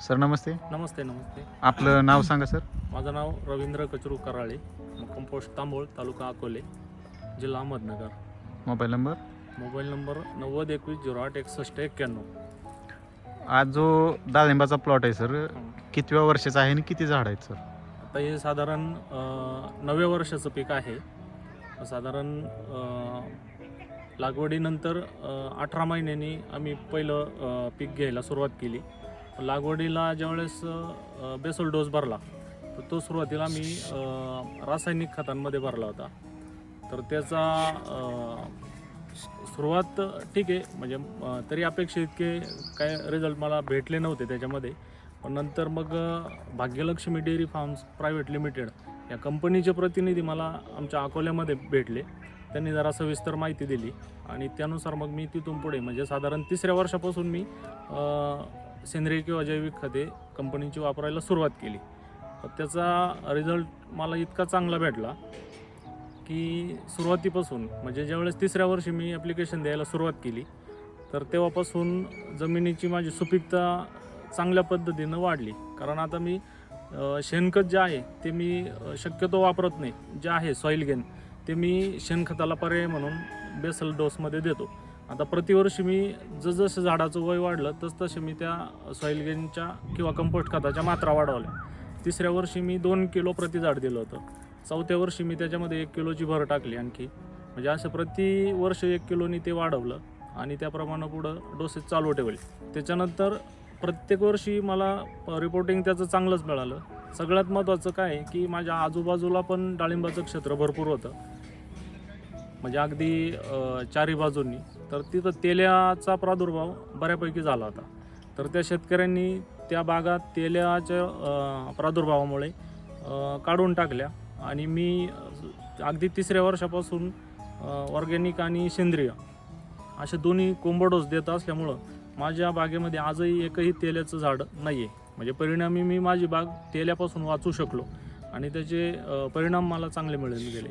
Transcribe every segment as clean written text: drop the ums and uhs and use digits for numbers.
Sir नमस्ते. नमस्ते नमस्ते. आपलं नाव सांगा sir. माझं नाव रवींद्र कचरू कराळे, मुक्काम पोस्ट तांबोळ, तालुका अकोले, जिल्हा Ahmednagar. Mobile number. Mobile number 9021086191. आज जो डाळिंबाचा प्लॉट आहे सर, कितव्या वर्षाचा आहे आणि किती झाड आहेत सर? आता हे साधारण 9व्या वर्षाचं पीक आहे. साधारण लागवडीनंतर 18 महिन्यांनी आम्ही पहिलं पीक घ्यायला सुरुवात केली. लागवडीला ज्यावेळेस बेसल डोस भरला तर तो सुरुवातीला मी रासायनिक खतांमध्ये भरला होता. तर त्याचा सुरुवात ठीक आहे, म्हणजे तरी अपेक्षित इतके काय रिझल्ट मला भेटले नव्हते त्याच्यामध्ये. पण नंतर मग Bhagyalakshmi dairy farms private limited या कंपनीचे प्रतिनिधी मला आमच्या अकोल्यामध्ये भेटले. त्यांनी जरा सविस्तर माहिती दिली आणि त्यानुसार मग मी तिथून पुढे म्हणजे साधारण 3ऱ्या वर्षापासून मी सेंद्रिय किंवा जैविक खते कंपनीची वापरायला सुरुवात केली. त्याचा रिझल्ट मला इतका चांगला भेटला की सुरुवातीपासून म्हणजे ज्यावेळेस 3ऱ्या वर्षी मी ॲप्लिकेशन द्यायला सुरुवात केली तर तेव्हापासून जमिनीची माझी सुपीकता चांगल्या पद्धतीनं वाढली. कारण आता मी शेणखत जे आहे ते मी शक्यतो वापरत नाही. जे आहे सॉईल गेन ते मी शेणखताला पर्याय म्हणून बेसल डोसमध्ये देतो. आता प्रतिवर्षी मी जसं झाडाचं वय वाढलं तसं मी त्या सॉईल गेनच्या किंवा कंपोस्ट खताच्या मात्रा वाढवल्या. 3ऱ्या वर्षी मी 2 किलो प्रति झाड दिलं होतं. 4थ्या वर्षी मी त्याच्यामध्ये 1 किलोची भर टाकली आणखी. म्हणजे असं प्रतिवर्ष 1 किलोनी ते वाढवलं आणि त्याप्रमाणे पुढं डोसेस चालू ठेवले. त्याच्यानंतर प्रत्येक वर्षी मला रिपोर्टिंग त्याचं चांगलंच मिळालं. सगळ्यात महत्त्वाचं काय आहे की माझ्या आजूबाजूला पण डाळिंबाचं क्षेत्र भरपूर होतं, म्हणजे अगदी चारी बाजूंनी. तर तिथं तेल्याचा प्रादुर्भाव बऱ्यापैकी झाला होता. तर त्या शेतकऱ्यांनी त्या बागात तेल्याच्या प्रादुर्भावामुळे काढून टाकल्या आणि मी अगदी 3ऱ्या वर्षापासून ऑर्गॅनिक आणि सेंद्रिय असे दोन्ही कोंबो डोस देत असल्यामुळं माझ्या बागेमध्ये आजही एकही तेल्याचं झाड नाही आहे. म्हणजे परिणामी मी माझी बाग तेल्यापासून वाचू शकलो आणि त्याचे परिणाम मला चांगले मिळून गेले.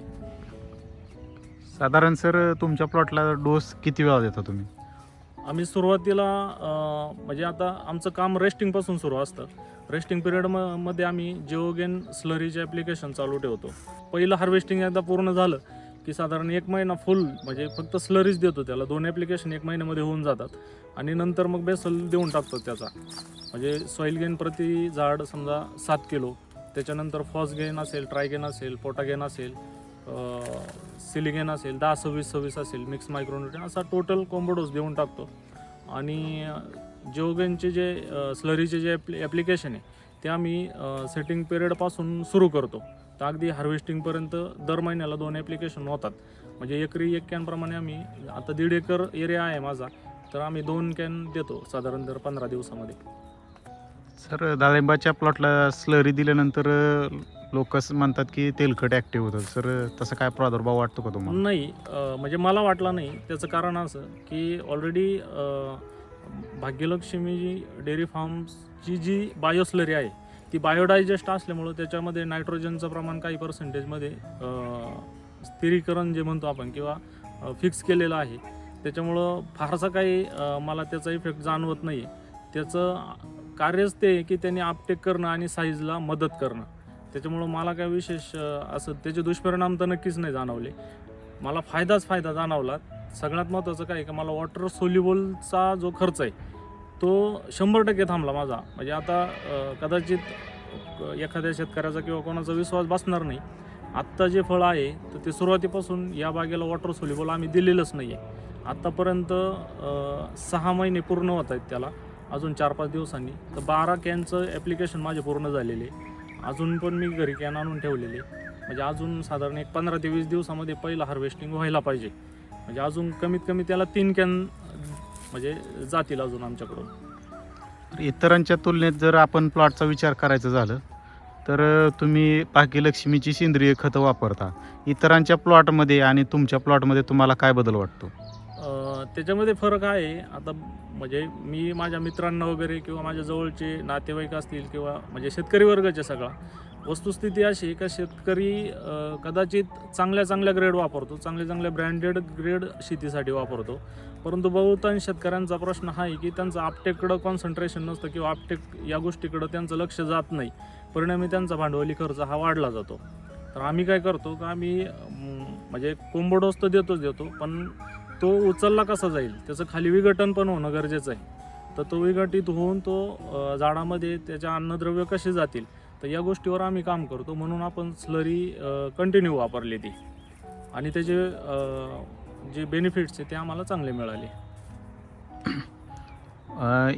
साधारण सर तुमच्या प्लॉटला डोस किती वेळा देता तुम्ही? आम्ही सुरुवातीला म्हणजे आता आमचं काम रेस्टिंगपासून सुरू असतं. रेस्टिंग पिरियडमध्ये आम्ही जिओगेन स्लरीचे ॲप्लिकेशन चालू ठेवतो. पहिलं हार्वेस्टिंग एकदा पूर्ण झालं की साधारण 1 महिना फुल म्हणजे फक्त स्लरीज देतो त्याला. 2 ॲप्लिकेशन 1 महिन्यामध्ये होऊन जातात आणि नंतर मग बेसल देऊन टाकतो त्याचा. म्हणजे सॉईल गेन प्रति झाड समजा 7 किलो, त्याच्यानंतर फॉस गेन असेल, ट्राय गेन असेल, पोटा गेन असेल, सिलिगेन असेल, 10-26-26 असेल, मिक्स मायक्रोन्यूट्रिएंट असा टोटल कोंबो डोस देऊन टाकतो. आणि जिओगेनचे जे स्लरीचे जे ॲप्लिकेशन आहे ते आम्ही सेटिंग पिरियडपासून सुरू करतो. तर अगदी हार्वेस्टिंगपर्यंत दर महिन्याला 2 ॲप्लिकेशन होतात. म्हणजे एकरी 1 कॅनप्रमाणे आम्ही आता 1.5 एकर एरिया आहे माझा, तर आम्ही 2 कॅन देतो साधारण दर 15 दिवसामध्ये. सर डाळिंबाच्या प्लॉटला स्लरी दिल्यानंतर लोक म्हणतात की तेलकट ॲक्टिव्ह होतं. सर तसं काय प्रादुर्भाव वाटतो का तुम्हाला? नाही, म्हणजे मला वाटलं नाही. त्याचं कारण असं की ऑलरेडी भाग्यलक्ष्मी डेअरी फार्म्सची जी बायोस्लरी आहे ती बायोडायजेस्ट असल्यामुळं त्याच्यामध्ये नायट्रोजनचं प्रमाण काही पर्सेंटेजमध्ये स्थिरीकरण जे म्हणतो आपण किंवा फिक्स केलेलं आहे. त्याच्यामुळं फारसा काही मला त्याचा इफेक्ट जाणवत नाही. त्याचं कार्यच ते की त्यांनी अपटेक करणं आणि साईजला मदत करणं. त्याच्यामुळं मला काय विशेष असं त्याचे दुष्परिणाम तर नक्कीच नाही जाणवले. मला फायदाच फायदा जाणवला. सगळ्यात महत्त्वाचं काय की मला वॉटर सोल्युबलचा जो खर्च आहे तो 100% थांबला माझा. म्हणजे आता कदाचित एखाद्या शेतकऱ्याचा किंवा कोणाचा विश्वास बसणार नाही. आत्ता जे फळ आहे तर ते सुरुवातीपासून या बागेला वॉटर सोल्युबल आम्ही दिलेलंच नाही आहे. आत्तापर्यंत 6 महिने पूर्ण होत आहेत त्याला, अजून 4-5 दिवसांनी. तर 12 कॅनचं ॲप्लिकेशन माझे पूर्ण झालेले. अजून पण मी घरी कॅन आणून ठेवलेले. म्हणजे अजून साधारण एक 15 ते 20 दिवसामध्ये पहिलं हार्वेस्टिंग व्हायला पाहिजे. म्हणजे अजून कमीत कमी त्याला 3 कॅन म्हणजे जातील अजून आमच्याकडून. इतरांच्या तुलनेत जर आपण प्लॉटचा विचार करायचं झालं तर तुम्ही भाग्यलक्ष्मीची सेंद्रिय खतं वापरता. इतरांच्या प्लॉटमध्ये आणि तुमच्या प्लॉटमध्ये तुम्हाला काय बदल वाटतो? त्याच्यामध्ये फरक आहे. आता म्हणजे मी माझ्या मित्रांना वगैरे किंवा माझ्या जवळचे नातेवाईक असतील किंवा म्हणजे शेतकरी वर्गाचे सगळा वस्तुस्थिती अशी आहे का शेतकरी कदाचित चांगल्या ग्रेड वापरतो, चांगल्या ब्रँडेड ग्रेड शेतीसाठी वापरतो, परंतु बहुतांश शेतकऱ्यांचा प्रश्न हा आहे की त्यांचं आपटेकडं कॉन्सन्ट्रेशन नसतं किंवा आपटेक या गोष्टीकडं त्यांचं लक्ष जात नाही. परिणामी त्यांचा भांडवली खर्च हा वाढला जातो. तर आम्ही काय करतो का आम्ही म्हणजे कोंबो डोस तर देतो, पण तो उचलला कसा जाईल त्याचं खाली विघटन पण होणं गरजेचं आहे. तर तो विघटित होऊन तो झाडामध्ये त्याच्या अन्नद्रव्य कसे जातील तर या गोष्टीवर आम्ही काम करतो. म्हणून आपण स्लरी कंटिन्यू वापरली ती आणि त्याचे जे बेनिफिट्स आहे ते आम्हाला चांगले मिळाले.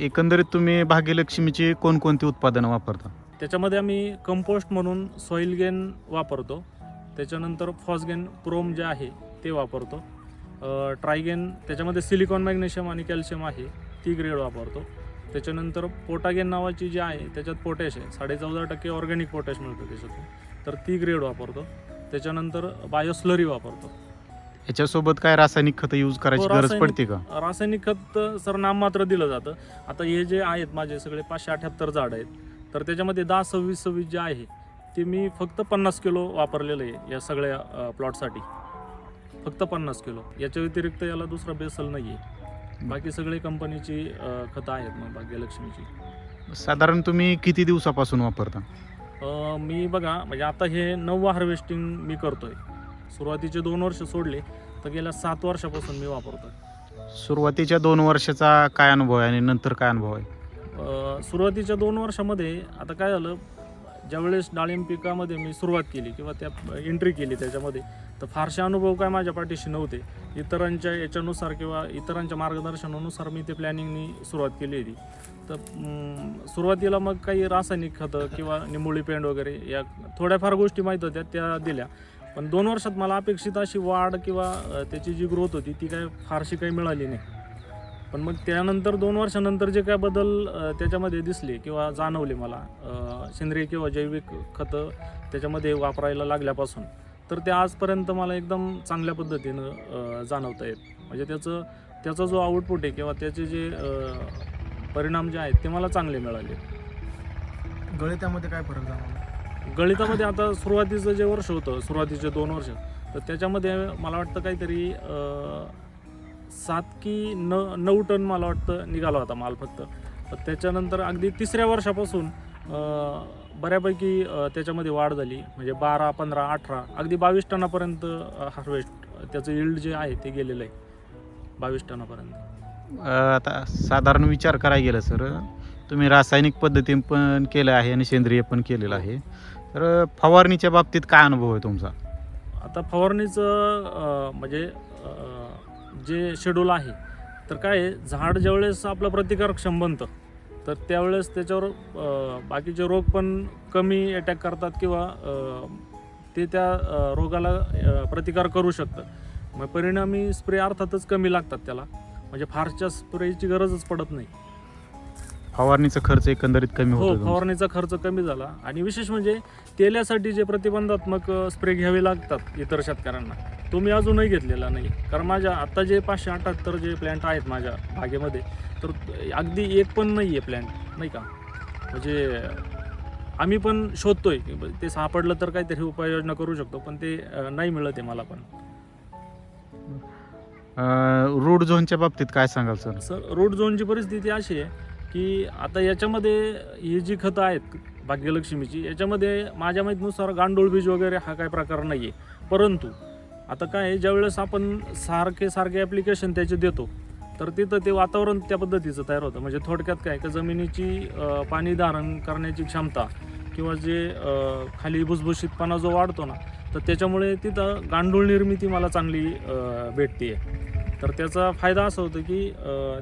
एकंदरीत तुम्ही भाग्यलक्ष्मीची कोणकोणती उत्पादनं वापरता? त्याच्यामध्ये आम्ही कंपोस्ट म्हणून सॉईल गेन वापरतो, त्याच्यानंतर फॉसगेन प्रोम जे आहे ते वापरतो, ट्रायगेन त्याच्यामध्ये सिलिकॉन मॅग्नेशियम आणि कॅल्शियम आहे ती ग्रेड वापरतो, त्याच्यानंतर पोटागेन नावाची जी आहे त्याच्यात पोटॅश आहे 14.5% ऑर्गॅनिक पोटॅश मिळतं त्याच्यातून, तर ती ग्रेड वापरतो. त्याच्यानंतर बायोस्लरी वापरतो. याच्यासोबत काय रासायनिक खतं यूज करायची गरज पडते का? रासायनिक खत सर नाममात्र दिलं जातं. आता हे जे आहेत माझे सगळे 578 झाड आहेत, तर त्याच्यामध्ये 10-26 जे आहे ते मी फक्त 50 किलो वापरलेलं आहे या सगळ्या प्लॉटसाठी, फक्त 50 किलो. याच्या व्यतिरिक्त याला दुसरा बेसल नाही आहे. बाकी सगळे कंपनीची खतं आहेत मग भाग्यलक्ष्मीची. साधारण तुम्ही किती दिवसापासून वापरता? मी बघा म्हणजे आता हे 9वा हार्वेस्टिंग मी करतोय. सुरुवातीचे 2 वर्ष सोडले तर गेल्या 7 वर्षापासून मी वापरतोय. सुरुवातीच्या 2 वर्षाचा काय अनुभव आहे आणि नंतर काय अनुभव आहे? सुरुवातीच्या 2 वर्षामध्ये आता काय झालं, ज्यावेळेस डाळिंब पिकामध्ये मी सुरुवात केली किंवा त्या एंट्री केली त्याच्यामध्ये, तर फारसे अनुभव काय माझ्या पाठीशी नव्हते. इतरांच्या याच्यानुसार किंवा इतरांच्या मार्गदर्शनानुसार मी ते प्लॅनिंगनी सुरुवात केली होती. तर सुरुवातीला मग काही रासायनिक खतं किंवा निंबोळी पेंड वगैरे या थोड्याफार गोष्टी माहीत होत्या त्या दिल्या, पण 2 वर्षात मला अपेक्षित अशी वाढ किंवा त्याची जी ग्रोथ होती ती काय फारशी काही मिळाली नाही. पण मग त्यानंतर 2 वर्षानंतर जे काय बदल त्याच्यामध्ये दिसले किंवा जाणवले मला सेंद्रिय किंवा जैविक खतं त्याच्यामध्ये वापरायला लागल्यापासून, तर ते आजपर्यंत मला एकदम चांगल्या पद्धतीनं जाणवता येत. म्हणजे त्याचा जो आउटपुट आहे किंवा त्याचे जे परिणाम जे आहेत ते मला चांगले मिळाले. गळितामध्ये काय फरक जाणवला? गळितामध्ये आता सुरुवातीचं जे वर्ष होतं, सुरुवातीचे 2 वर्ष, तर त्याच्यामध्ये मला वाटतं काहीतरी 7 की 9 टन मला वाटतं निघाला होता माल फक्त. तर त्याच्यानंतर अगदी 3ऱ्या वर्षापासून बऱ्यापैकी त्याच्यामध्ये वाढ झाली. म्हणजे 12, 15, 18 अगदी 22 टनापर्यंत हार्वेस्ट त्याचं यील्ड जे आहे ते गेलेलं आहे 22 टनापर्यंत. आता साधारण विचार करायला गेलं सर, तुम्ही रासायनिक पद्धतीने पण केलं आहे आणि सेंद्रिय पण केलेलं आहे, तर फवारणीच्या बाबतीत काय अनुभव आहे तुमचा? आता फवारणीचं म्हणजे जे शेड्यूल आहे, तर काय आहे, झाड ज्यावेळेस आपलं प्रतिकारक्षम बनतं तर त्यावेळेस त्याच्यावर बाकीचे रोग पण कमी अटॅक करतात किंवा ते त्या रोगाला प्रतिकार करू शकतात. मग परिणामी स्प्रे अर्थातच कमी लागतात त्याला, म्हणजे फारच्या स्प्रेची गरजच पडत नाही. फवारणीचा खर्च एकंदरीत कमी हो, होतो. फवारणीचा खर्च कमी झाला. आणि विशेष म्हणजे तेल्यासाठी जे प्रतिबंधात्मक स्प्रे घ्यावे लागतात इतर शेतकऱ्यांना, तो मी अजूनही घेतलेला नाही. कारण माझ्या आता जे 578 जे प्लॅन्ट आहेत माझ्या बागेमध्ये, तर अगदी एक पण नाही आहे प्लॅन्ट, नाही का. म्हणजे आम्ही पण शोधतोय की ते सापडलं तर काहीतरी उपाययोजना करू शकतो, पण ते नाही मिळत आहे मला पण. रूट झोनच्या बाबतीत काय सांगाल सर? सर, रूट झोनची परिस्थिती अशी आहे की आता याच्यामध्ये ही जी खतं आहेत भाग्यलक्ष्मीची, याच्यामध्ये माझ्या माहितीनुसार गांडूळ बीज वगैरे हा काय प्रकार नाही आहे. परंतु आता काय आहे, ज्यावेळेस आपण सारखे ॲप्लिकेशन त्याचे देतो तर तिथं ते वातावरण त्या पद्धतीचं तयार होतं. म्हणजे थोडक्यात काय का जमिनीची पाणी धारण करण्याची क्षमता किंवा जे खाली भुसभुशीतपणा जो वाढतो ना, तर त्याच्यामुळे तिथं गांडूळ निर्मिती मला चांगली भेटते आहे. तर त्याचा फायदा असा होतो की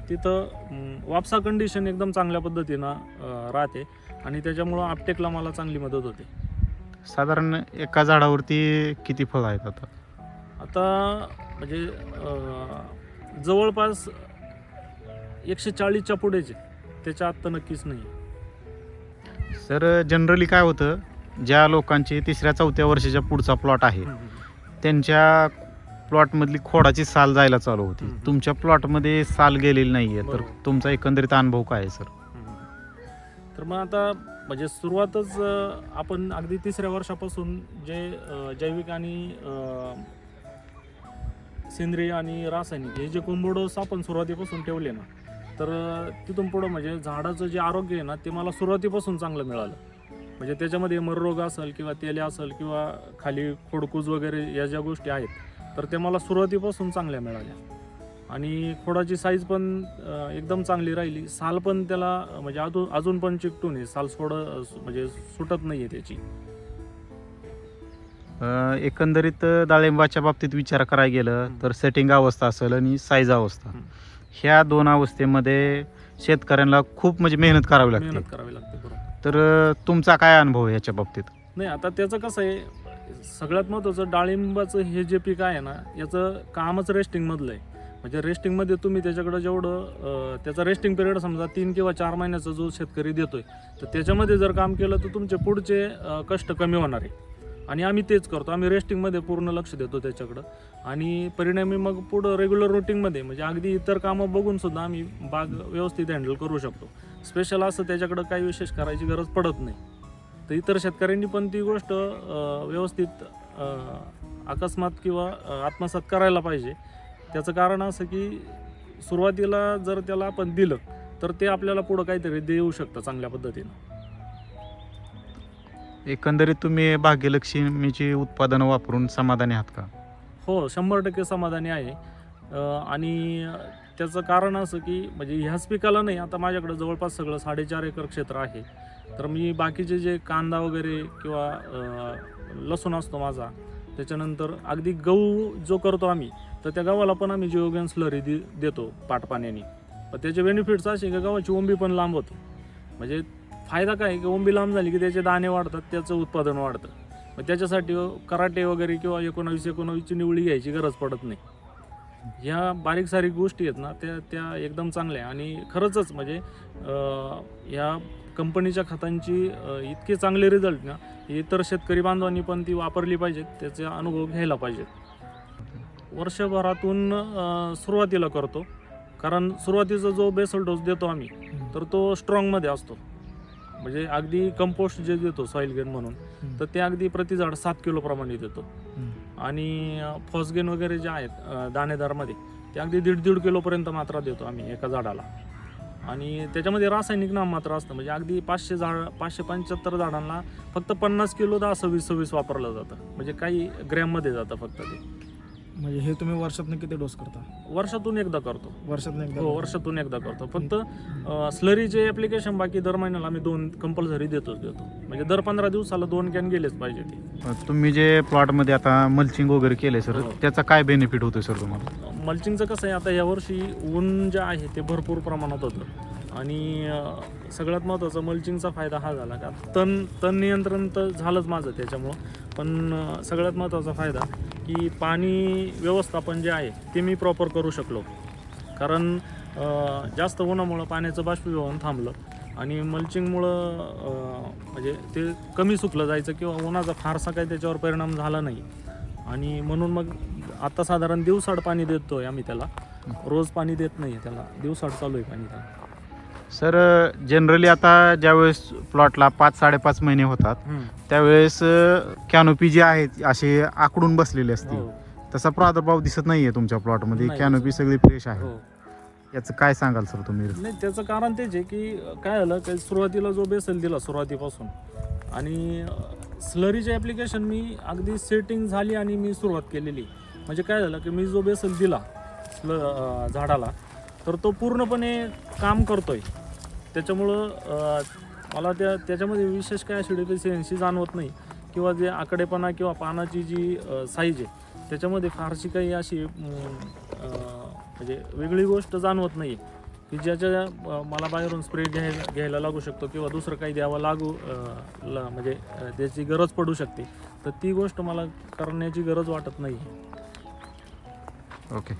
तिथं वापसा कंडिशन एकदम चांगल्या पद्धतीनं राहते आणि त्याच्यामुळं आपटेकला मला चांगली मदत होते. साधारण एका झाडावरती किती फळ आहेत आता? आता म्हणजे जवळपास 140च्या पुढेच आहे, त्याच्या आत तर नक्कीच नाही. सर, जनरली काय होतं, ज्या लोकांचे 3ऱ्या-4थ्या वर्षाच्या पुढचा प्लॉट आहे त्यांच्या प्लॉटमधली खोडाची साल जायला चालू होती. तुमच्या प्लॉटमध्ये साल गेलेली नाही आहे, तर तुमचा एकंदरीत अनुभव काय आहे सर? तर मग आता म्हणजे सुरुवातच आपण अगदी 3ऱ्या वर्षापासून जे जैविक आणि सेंद्रिय आणि रासायनिक हे जे कोंबो डोस आपण सुरुवातीपासून ठेवले ना, तर तिथून पुढं म्हणजे झाडाचं जे आरोग्य आहे ना ते मला सुरुवातीपासून चांगलं मिळालं. म्हणजे त्याच्यामध्ये मररोग असेल किंवा तेले असेल किंवा खाली खोडकूज वगैरे या ज्या गोष्टी आहेत तर ते मला सुरुवातीपासून चांगल्या मिळाल्या. आणि खोडाची साईज पण एकदम चांगली राहिली. साल पण त्याला म्हणजे अजून पण चिकटून आहे, साल म्हणजे सुटत नाही आहे त्याची. एकंदरीत डाळिंबाच्या बाबतीत विचार करायला गेलं तर सेटिंग अवस्था असेल आणि साईज अवस्था, ह्या दोन अवस्थेमध्ये शेतकऱ्यांना खूप म्हणजे मेहनत करावी लागते. बरोबर. तर तुमचा काय अनुभव आहे याच्या बाबतीत? नाही, आता त्याचं कसं आहे, सगळ्यात महत्त्वाचं डाळिंबाचं हे जे पीक आहे ना याचं कामच रेस्टिंगमधलं आहे. म्हणजे रेस्टिंगमध्ये तुम्ही त्याच्याकडं जेवढं त्याचा रेस्टिंग पिरियड समजा 3 किंवा 4 महिन्याचा जो शेतकरी देतोय तर त्याच्यामध्ये जर काम केलं तर तुमचे पुढचे कष्ट कमी होणार आहे. आणि आम्ही तेच करतो, आम्ही रेस्टिंगमध्ये पूर्ण लक्ष देतो त्याच्याकडं. आणि परिणामी मग पुढं रेग्युलर रुटीनमध्ये म्हणजे अगदी इतर कामं बघून सुद्धा आम्ही बाग व्यवस्थित हँडल करू शकतो. स्पेशल असं त्याच्याकडं काही विशेष करायची गरज पडत नाही. तर इतर शेतकऱ्यांनी पण ती गोष्ट व्यवस्थित अकस्मात किंवा आत्मसात करायला पाहिजे. त्याचं कारण असं की सुरुवातीला जर त्याला आपण दिलं तर ते आपल्याला पुढं काहीतरी देऊ शकतं चांगल्या पद्धतीनं. एकंदरीत तुम्ही भाग्यलक्ष्मीची उत्पादनं वापरून समाधानी आहात का? हो, 100% समाधानी आहे. आणि त्याचं कारण असं की म्हणजे ह्याच पिकाला नाही, आता माझ्याकडे जवळपास सगळं 4.5 एकर क्षेत्र आहे. तर मी बाकीचे जे कांदा वगैरे किंवा लसूण असतो माझा, त्याच्यानंतर अगदी गहू जो करतो आम्ही तर त्या गव्हाला पण आम्ही जिओगॅन स्लरी देतो पाटपाण्याने. पण त्याचे बेनिफिट्स असे की गव्हाची ओंबी पण लांब होते. म्हणजे फायदा काय की ओंबी लांब झाली की त्याचे दाणे वाढतात, त्याचं उत्पादन वाढतं. मग त्याच्यासाठी कराटे वगैरे किंवा 19-19ची निवळी घ्यायची गरज पडत नाही. ह्या बारीक सारीक गोष्टी आहेत ना त्या एकदम चांगल्या. आणि खरंच म्हणजे ह्या कंपनीच्या खतांची इतके चांगले रिझल्ट ना इतर शेतकरी बांधवांनी पण ती वापरली पाहिजेत, त्याचे अनुभव घ्यायला पाहिजेत. वर्षभरातून सुरुवातीला करतो, कारण सुरुवातीचा जो बेसल डोस देतो आम्ही तर तो स्ट्रॉंगमध्ये असतो. म्हणजे अगदी कंपोस्ट जे देतो सॉईल गेन म्हणून तर ते अगदी प्रति झाड 7 किलो प्रमाणे देतो. आणि फॉस्गेन वगैरे जे आहेत दाणेदारमध्ये ते अगदी 1.5 किलोपर्यंत मात्रा देतो आम्ही एका झाडाला. आणि त्याच्यामध्ये रासायनिक नाममात्र असतं. म्हणजे अगदी 575 झाडांना फक्त 50 किलो 10-26 वापरलं जातं. म्हणजे काही ग्रॅममध्ये जातं फक्त ते. म्हणजे हे तुम्ही वर्षातून किती डोस करता? वर्षातून एकदा करतो. वर्षातून एकदा? हो, वर्षातून एकदा करतो. फक्त स्लरीचे ॲप्लिकेशन बाकी दर महिन्याला आम्ही 2 कंपल्सरी देतो. म्हणजे दर 15 दिवसाला 2 कॅन गेलेच पाहिजे ते. तुम्ही जे प्लॉटमध्ये आता मल्चिंग वगैरे केलंय सर, हो. त्याचा काय बेनिफिट होतोय सर तुम्हाला? मल्चिंगचं कसं आहे, आता यावर्षी ऊन जे आहे ते भरपूर प्रमाणात होतं. आणि सगळ्यात महत्त्वाचा मल्चिंगचा फायदा हा झाला का तण नियंत्रण तर झालंच माझं त्याच्यामुळं. पण सगळ्यात महत्त्वाचा फायदा की पाणी व्यवस्थापन जे आहे ते मी प्रॉपर करू शकलो. कारण जास्त उन्हामुळं पाण्याचं बाष्पीभवन थांबलं आणि मल्चिंगमुळं म्हणजे ते कमी सुकलं जायचं किंवा उन्हाचा फारसा काही त्याच्यावर परिणाम झाला नाही. आणि म्हणून मग आता साधारण दिवसाड पाणी देतोय आम्ही त्याला, रोज पाणी देत नाही त्याला, दिवसाड चालू आहे पाणी त्याला. सर जनरली आता ज्यावेळेस प्लॉटला 5-5.5 महिने होतात त्यावेळेस कॅनोपी जी आहे अशी आकडून बसलेली असते. हो. तसा प्रादुर्भाव दिसत नाहीये तुमच्या प्लॉटमध्ये, नाही कॅनोपी दिसत. सगळी फ्रेश आहे. हो. याचं काय सांगाल सर तुम्ही? नाही, त्याचं कारण तेच आहे की काय झालं की सुरुवातीला जो बेसल दिला सुरुवातीपासून आणि स्लरीचे ॲप्लिकेशन मी अगदी सेटिंग झाली आणि मी सुरुवात केलेली. म्हणजे काय झालं की मी जो बेसल दिला झाडाला तर तो पूर्णपणे काम करतोय. त्याच्यामुळं मला त्याच्यामध्ये विशेष काय ॲसिडिफिशियन्सी जाणवत नाही किंवा जे आकडेपणा किंवा पानाची जी साईज आहे त्याच्यामध्ये फारशी काही अशी म्हणजे वेगळी गोष्ट जाणवत नाही की ज्याच्या मला बाहेरून स्प्रे घ्यायला लागू शकतो किंवा दुसरं काही द्यावं म्हणजे त्याची गरज पडू शकते. तर ती गोष्ट मला करण्याची गरज वाटत नाही. ओके.